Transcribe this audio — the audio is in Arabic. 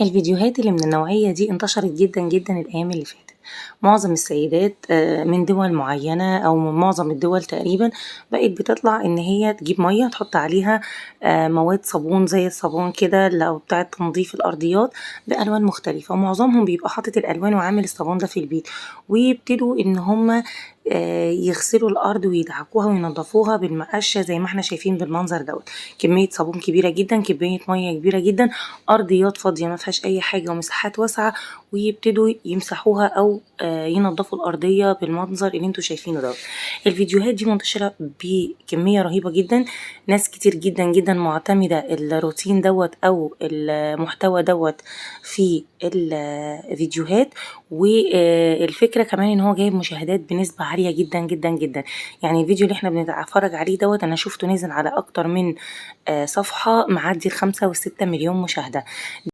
الفيديوهات اللي من النوعية دي انتشرت جدًا، جدًا الأيام اللي فاتت. معظم السيدات من دول معيّنة أو من معظم الدول تقريبًا بقت بتطلع إن هي تجيب مَيّة تحط عليها مواد صابون زي الصابون كده أو بتاعة تنضيف الأرضيات بألوان مختلفة، ومعظمهم بيبقى حاطط الألوان وعامل الصابون ده في البيت، ويبتدوا إن هُم يغسلوا الأرض ويدعكوها وينضفوها بالمقشة زي ما إحنا شايفين بالمنظر دوّة، كمية صابون كبيرة جدًا، كمية مَيّة كبيرة جدًا، أرضيات فاضية ما فيهاش أي حاجة ومساحات واسعة، ويبتدوا يمسحوها أو ينضفوا الأرضية بالمنظر اللي انتوا شايفينه دوت. الفيديوهات دي منتشرة بكمية رهيبة جدا، ناس كتير جدا جدا معتمدة الروتين دوت أو المحتوى دوت في الفيديوهات، والفكرة كمان ان هو جايب مشاهدات بنسبة عالية جدا جدا جدا. يعني الفيديو اللي احنا بنتفرج عليه دوت انا شفته نزل على اكتر من صفحة معدي ال5 و6 مليون مشاهدة.